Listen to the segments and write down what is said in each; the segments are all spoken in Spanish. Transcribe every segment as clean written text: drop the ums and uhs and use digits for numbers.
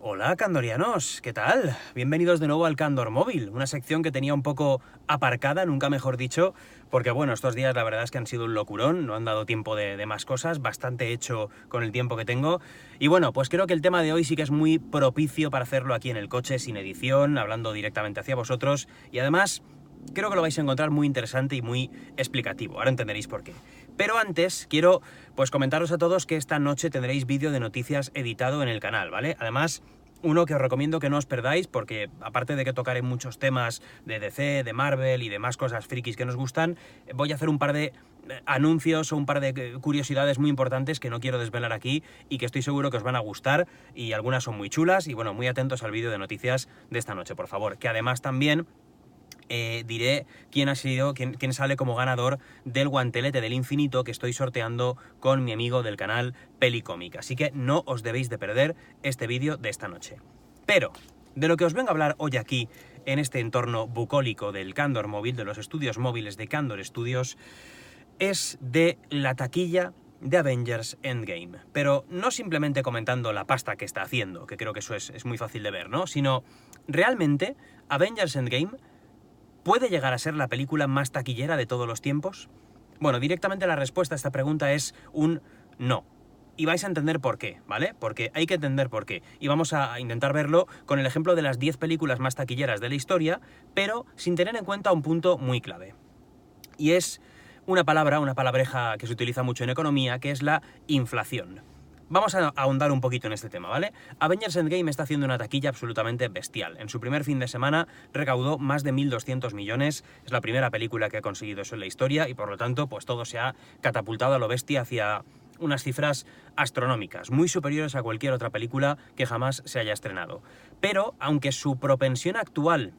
Hola, candorianos, ¿qué tal? Bienvenidos de nuevo al Candor Móvil, una sección que tenía un poco aparcada, nunca mejor dicho, porque bueno, estos días la verdad es que han sido un locurón, no han dado tiempo de más cosas, bastante hecho con el tiempo que tengo, y bueno, pues creo que el tema de hoy sí que es muy propicio para hacerlo aquí en el coche, sin edición, hablando directamente hacia vosotros, y además creo que lo vais a encontrar muy interesante y muy explicativo, ahora entenderéis por qué. Pero antes quiero pues comentaros a todos que esta noche tendréis vídeo de noticias editado en el canal, ¿vale? Además, uno que os recomiendo que no os perdáis porque aparte de que tocaré muchos temas de DC, de Marvel y demás cosas frikis que nos gustan, voy a hacer un par de anuncios o un par de curiosidades muy importantes que no quiero desvelar aquí y que estoy seguro que os van a gustar y algunas son muy chulas y bueno, muy atentos al vídeo de noticias de esta noche, por favor, que además también diré quién ha sido, quién sale como ganador del guantelete del infinito que estoy sorteando con mi amigo del canal Pelicómic. Así que no os debéis de perder este vídeo de esta noche. Pero, de lo que os vengo a hablar hoy aquí, en este entorno bucólico del Candor Móvil, de los estudios móviles de Candor Studios, es de la taquilla de Avengers Endgame. Pero no simplemente comentando la pasta que está haciendo, que creo que eso es muy fácil de ver, ¿no? Sino, realmente, Avengers Endgame ¿puede llegar a ser la película más taquillera de todos los tiempos? Bueno, directamente la respuesta a esta pregunta es un no. Y vais a entender por qué, ¿vale? Porque hay que entender por qué. Y vamos a intentar verlo con el ejemplo de las 10 películas más taquilleras de la historia, pero sin tener en cuenta un punto muy clave. Y es una palabreja que se utiliza mucho en economía, que es la inflación. Vamos a ahondar un poquito en este tema, ¿vale? Avengers Endgame está haciendo una taquilla absolutamente bestial. En su primer fin de semana recaudó más de 1.200 millones. Es la primera película que ha conseguido eso en la historia y por lo tanto, pues todo se ha catapultado a lo bestia hacia unas cifras astronómicas, muy superiores a cualquier otra película que jamás se haya estrenado. Pero, aunque su propensión actual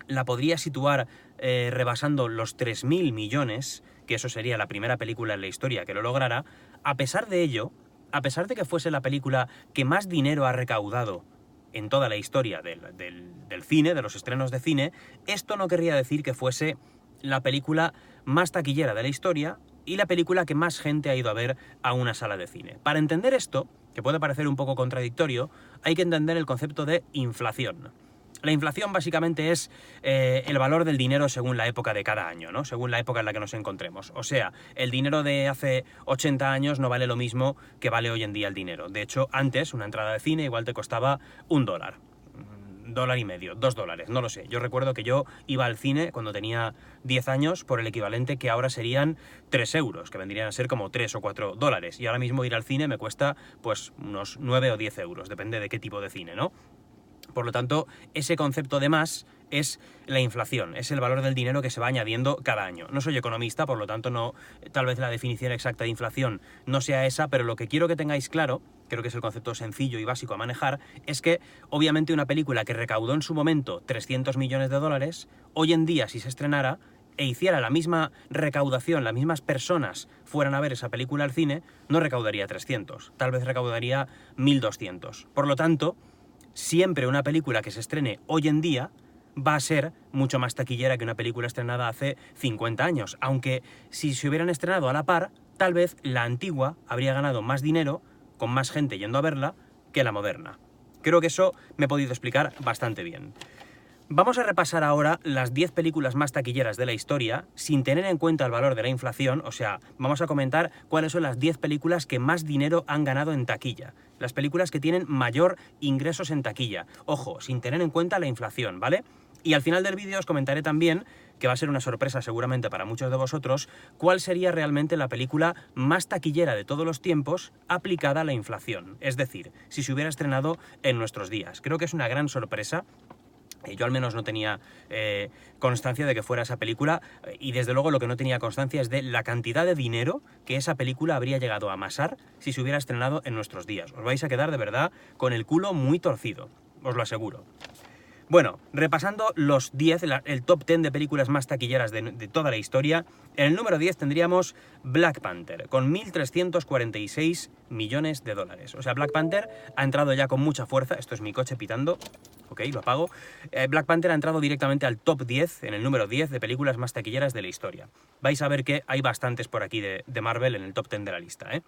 la podría situar rebasando los 3.000 millones, que eso sería la primera película en la historia que lo lograra, a pesar de ello, a pesar de que fuese la película que más dinero ha recaudado en toda la historia del cine, de los estrenos de cine, esto no querría decir que fuese la película más taquillera de la historia y la película que más gente ha ido a ver a una sala de cine. Para entender esto, que puede parecer un poco contradictorio, hay que entender el concepto de inflación. La inflación básicamente es el valor del dinero según la época de cada año, ¿no? Según la época en la que nos encontremos. O sea, el dinero de hace 80 años no vale lo mismo que vale hoy en día el dinero. De hecho, antes una entrada de cine igual te costaba $1. $1,50, $2, no lo sé. Yo recuerdo que yo iba al cine cuando tenía 10 años por el equivalente que ahora serían 3 euros, que vendrían a ser como 3 o 4 dólares. Y ahora mismo ir al cine me cuesta pues unos 9 o 10 euros, depende de qué tipo de cine, ¿no? Por lo tanto, ese concepto de más es la inflación, es el valor del dinero que se va añadiendo cada año. No soy economista, por lo tanto, no, tal vez la definición exacta de inflación no sea esa, pero lo que quiero que tengáis claro, creo que es el concepto sencillo y básico a manejar, es que obviamente una película que recaudó en su momento 300 millones de dólares, hoy en día si se estrenara e hiciera la misma recaudación, las mismas personas fueran a ver esa película al cine, no recaudaría 300, tal vez recaudaría 1.200. Por lo tanto, siempre una película que se estrene hoy en día va a ser mucho más taquillera que una película estrenada hace 50 años, aunque si se hubieran estrenado a la par, tal vez la antigua habría ganado más dinero, con más gente yendo a verla, que la moderna. Creo que eso me he podido explicar bastante bien. Vamos a repasar ahora las 10 películas más taquilleras de la historia, sin tener en cuenta el valor de la inflación, o sea, vamos a comentar cuáles son las 10 películas que más dinero han ganado en taquilla, las películas que tienen mayor ingresos en taquilla, ojo, sin tener en cuenta la inflación, ¿vale? Y al final del vídeo os comentaré también, que va a ser una sorpresa seguramente para muchos de vosotros, cuál sería realmente la película más taquillera de todos los tiempos aplicada a la inflación, es decir, si se hubiera estrenado en nuestros días. Creo que es una gran sorpresa. Yo al menos no tenía constancia de que fuera esa película y desde luego lo que no tenía constancia es de la cantidad de dinero que esa película habría llegado a amasar si se hubiera estrenado en nuestros días. Os vais a quedar de verdad con el culo muy torcido, os lo aseguro. Bueno, repasando los 10, el top 10 de películas más taquilleras de toda la historia, en el número 10 tendríamos Black Panther, con 1.346 millones de dólares. O sea, Black Panther ha entrado ya con mucha fuerza, esto es mi coche pitando, ok, lo apago. Black Panther ha entrado directamente al top 10, en el número 10 de películas más taquilleras de la historia. Vais a ver que hay bastantes por aquí de Marvel en el top 10 de la lista, ¿eh?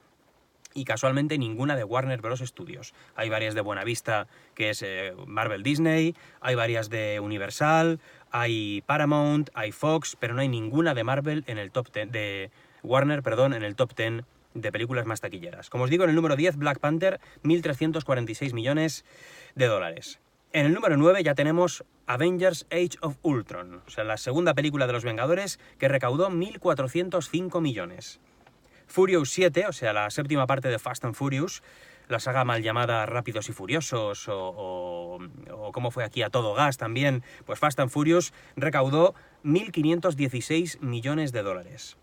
y casualmente ninguna de Warner Bros. Studios. Hay varias de Buena Vista, que es Marvel Disney, hay varias de Universal, hay Paramount, hay Fox, pero no hay ninguna de Marvel en el top 10, de Warner, perdón, en el top 10 de películas más taquilleras. Como os digo, en el número 10, Black Panther, 1.346 millones de dólares. En el número 9 ya tenemos Avengers Age of Ultron, o sea, la segunda película de los Vengadores, que recaudó 1.405 millones. Furious 7, o sea, la séptima parte de Fast and Furious, la saga mal llamada Rápidos y Furiosos, o como fue aquí a todo gas también, pues Fast and Furious recaudó 1.516 millones de dólares.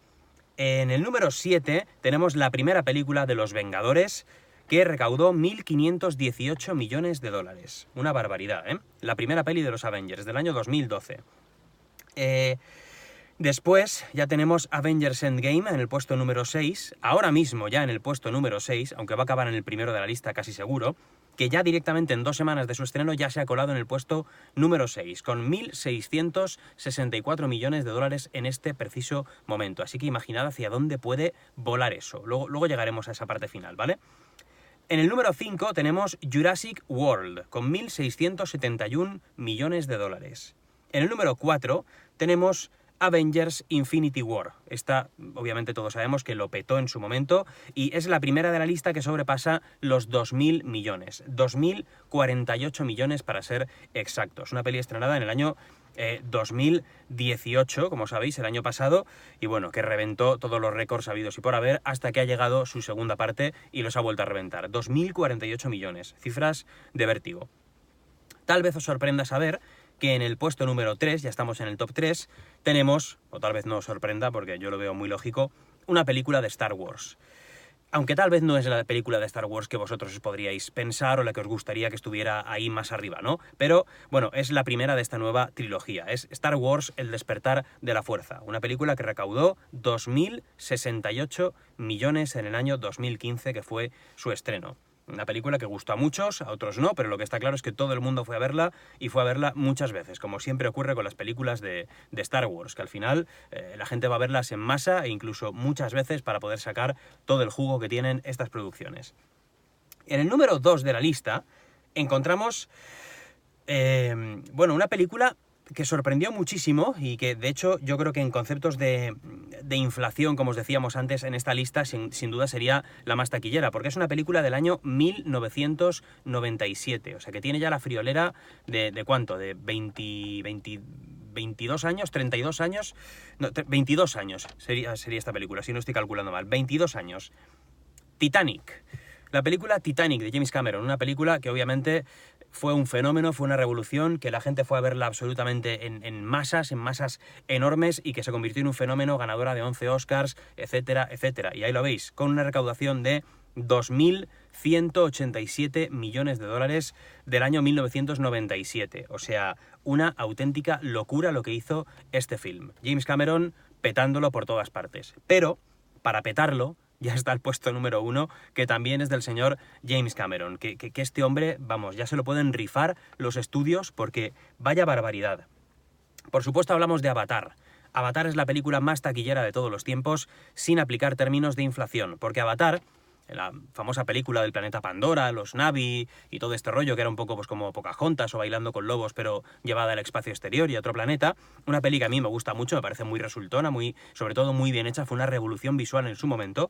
En el número 7 tenemos la primera película de Los Vengadores, que recaudó 1.518 millones de dólares. Una barbaridad, ¿eh? La primera peli de los Avengers, del año 2012. Después ya tenemos Avengers Endgame en el puesto número 6, ahora mismo ya en el puesto número 6, aunque va a acabar en el primero de la lista casi seguro, que ya directamente en 2 semanas de su estreno ya se ha colado en el puesto número 6, con 1.664 millones de dólares en este preciso momento. Así que imaginad hacia dónde puede volar eso. Luego llegaremos a esa parte final, ¿vale? En el número 5 tenemos Jurassic World, con 1.671 millones de dólares. En el número 4 tenemos Avengers Infinity War. Esta, obviamente todos sabemos que lo petó en su momento y es la primera de la lista que sobrepasa los 2.000 millones. 2.048 millones para ser exactos. Una peli estrenada en el año 2018, como sabéis, el año pasado, y bueno, que reventó todos los récords habidos y por haber hasta que ha llegado su segunda parte y los ha vuelto a reventar. 2.048 millones. Cifras de vértigo. Tal vez os sorprenda saber que en el puesto número 3, ya estamos en el top 3, tenemos, o tal vez no os sorprenda porque yo lo veo muy lógico, una película de Star Wars. Aunque tal vez no es la película de Star Wars que vosotros os podríais pensar o la que os gustaría que estuviera ahí más arriba, ¿no? Pero, bueno, es la primera de esta nueva trilogía. Es Star Wars, El despertar de la fuerza. Una película que recaudó 2.068 millones en el año 2015, que fue su estreno. Una película que gustó a muchos, a otros no, pero lo que está claro es que todo el mundo fue a verla y fue a verla muchas veces, como siempre ocurre con las películas de Star Wars, que al final la gente va a verlas en masa e incluso muchas veces para poder sacar todo el jugo que tienen estas producciones. En el número 2 de la lista encontramos, una película que sorprendió muchísimo y que, de hecho, yo creo que en conceptos de inflación, como os decíamos antes, en esta lista sin duda sería la más taquillera, porque es una película del año 1997, o sea que tiene ya la friolera de ¿cuánto? De 22 años, 32 años, no, 22 años sería esta película, si no estoy calculando mal, 22 años. Titanic. La película Titanic de James Cameron, una película que obviamente fue un fenómeno, fue una revolución, que la gente fue a verla absolutamente en masas enormes y que se convirtió en un fenómeno, ganadora de 11 Oscars, etcétera, etcétera. Y ahí lo veis, con una recaudación de 2.187 millones de dólares del año 1997. O sea, una auténtica locura lo que hizo este film. James Cameron petándolo por todas partes. Pero, para petarlo, ya está el puesto número 1, que también es del señor James Cameron, que este hombre, vamos, ya se lo pueden rifar los estudios porque vaya barbaridad. Por supuesto hablamos de Avatar. Avatar es la película más taquillera de todos los tiempos sin aplicar términos de inflación, porque Avatar, la famosa película del planeta Pandora, los Na'vi y todo este rollo que era un poco pues como Pocahontas o Bailando con Lobos, pero llevada al espacio exterior y a otro planeta, una peli que a mí me gusta mucho, me parece muy resultona, sobre todo muy bien hecha, fue una revolución visual en su momento.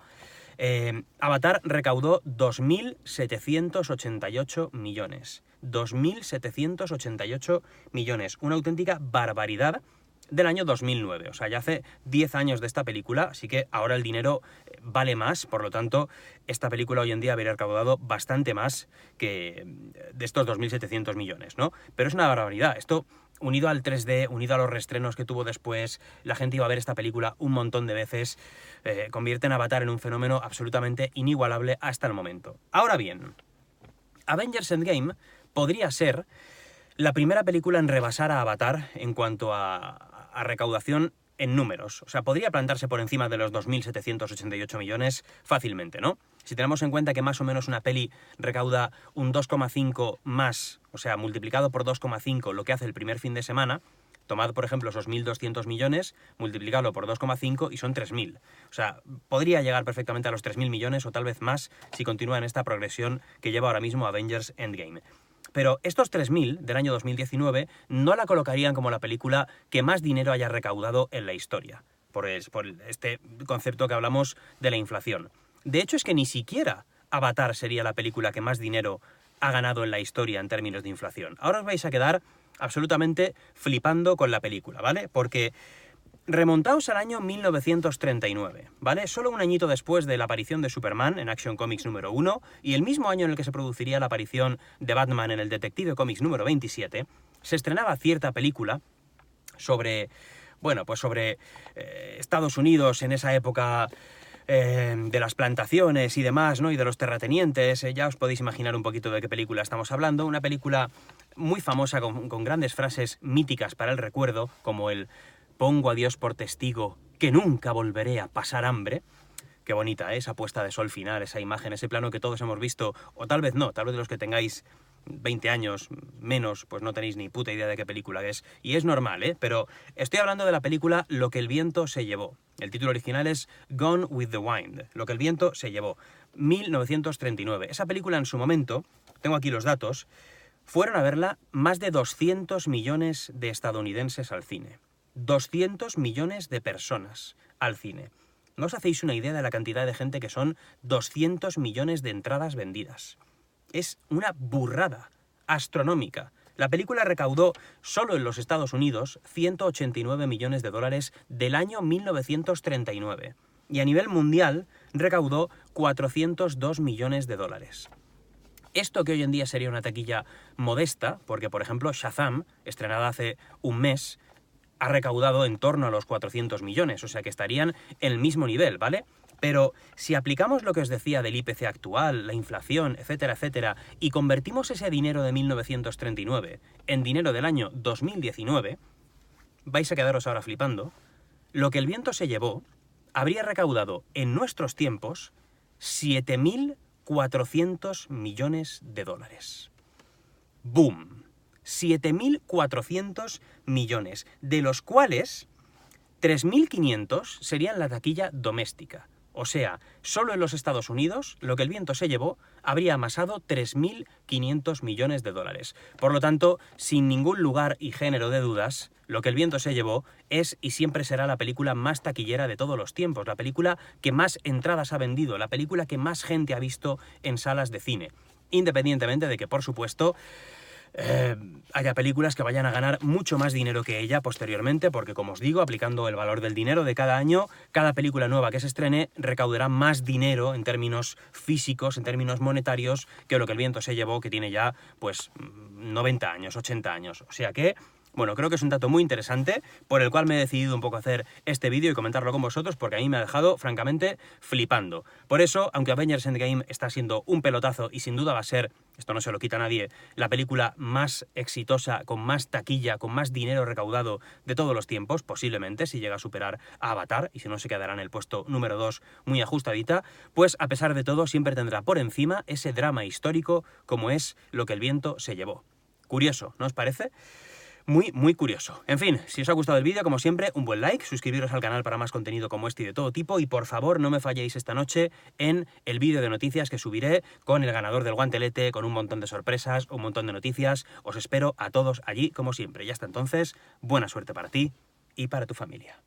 Avatar recaudó 2.788 millones. 2.788 millones, una auténtica barbaridad del año 2009, o sea, ya hace 10 años de esta película, así que ahora el dinero vale más, por lo tanto, esta película hoy en día habría recaudado bastante más que de estos 2.700 millones, ¿no? Pero es una barbaridad, esto unido al 3D, unido a los reestrenos que tuvo después, la gente iba a ver esta película un montón de veces, convierte en Avatar en un fenómeno absolutamente inigualable hasta el momento. Ahora bien, Avengers Endgame podría ser la primera película en rebasar a Avatar en cuanto a recaudación en números. O sea, podría plantarse por encima de los 2.788 millones fácilmente, ¿no? Si tenemos en cuenta que más o menos una peli recauda un 2,5 más, o sea, multiplicado por 2,5 lo que hace el primer fin de semana, Tomad, por ejemplo, esos 1.200 millones, multiplicadlo por 2,5 y son 3.000. O sea, podría llegar perfectamente a los 3.000 millones o tal vez más si continúa en esta progresión que lleva ahora mismo Avengers Endgame. Pero estos 3.000 del año 2019 no la colocarían como la película que más dinero haya recaudado en la historia, por este concepto que hablamos de la inflación. De hecho, es que ni siquiera Avatar sería la película que más dinero ha ganado en la historia en términos de inflación. Ahora os vais a quedar absolutamente flipando con la película, ¿vale? Porque remontaos al año 1939, ¿vale? Solo un añito después de la aparición de Superman en Action Comics número 1 y el mismo año en el que se produciría la aparición de Batman en el Detective Comics número 27, se estrenaba cierta película sobre, bueno, pues sobre Estados Unidos en esa época de las plantaciones y demás, ¿no? Y de los terratenientes. Ya os podéis imaginar un poquito de qué película estamos hablando. Una película muy famosa con grandes frases míticas para el recuerdo, como el "pongo a Dios por testigo que nunca volveré a pasar hambre". Qué bonita, ¿eh? Esa puesta de sol final, esa imagen, ese plano que todos hemos visto, o tal vez no, tal vez de los que tengáis 20 años menos, pues no tenéis ni puta idea de qué película es. Y es normal, ¿eh? Pero estoy hablando de la película Lo que el viento se llevó. El título original es Gone with the Wind. Lo que el viento se llevó. 1939. Esa película en su momento, tengo aquí los datos, fueron a verla más de 200 millones de estadounidenses al cine. 200 millones de personas al cine. ¿No os hacéis una idea de la cantidad de gente que son 200 millones de entradas vendidas? Es una burrada astronómica. La película recaudó solo en los Estados Unidos 189 millones de dólares del año 1939 y a nivel mundial recaudó 402 millones de dólares. Esto que hoy en día sería una taquilla modesta, porque por ejemplo Shazam, estrenada hace un mes, ha recaudado en torno a los 400 millones, o sea que estarían en el mismo nivel, ¿vale? Pero si aplicamos lo que os decía del IPC actual, la inflación, etcétera, etcétera, y convertimos ese dinero de 1939 en dinero del año 2019, vais a quedaros ahora flipando. Lo que el viento se llevó habría recaudado en nuestros tiempos 7.400 millones de dólares. ¡Boom! 7.400 millones, de los cuales 3.500 serían la taquilla doméstica. O sea, solo en los Estados Unidos, lo que el viento se llevó habría amasado 3.500 millones de dólares. Por lo tanto, sin ningún lugar y género de dudas, lo que el viento se llevó es y siempre será la película más taquillera de todos los tiempos, la película que más entradas ha vendido, la película que más gente ha visto en salas de cine. Independientemente de que, por supuesto, haya películas que vayan a ganar mucho más dinero que ella posteriormente, porque como os digo, aplicando el valor del dinero de cada año, cada película nueva que se estrene recaudará más dinero en términos físicos, en términos monetarios, que lo que el viento se llevó, que tiene ya pues 90 años, 80 años. O sea que, bueno, creo que es un dato muy interesante, por el cual me he decidido un poco hacer este vídeo y comentarlo con vosotros, porque a mí me ha dejado, francamente, flipando. Por eso, aunque Avengers Endgame está siendo un pelotazo y sin duda va a ser, esto no se lo quita a nadie, la película más exitosa, con más taquilla, con más dinero recaudado de todos los tiempos, posiblemente, si llega a superar a Avatar, y si no se quedará en el puesto número 2 muy ajustadita, pues a pesar de todo siempre tendrá por encima ese drama histórico como es Lo que el viento se llevó. Curioso, ¿no os parece? Muy, muy curioso. En fin, si os ha gustado el vídeo, como siempre, un buen like, suscribiros al canal para más contenido como este y de todo tipo, y por favor no me falléis esta noche en el vídeo de noticias que subiré con el ganador del guantelete, con un montón de sorpresas, un montón de noticias. Os espero a todos allí, como siempre. Y hasta entonces, buena suerte para ti y para tu familia.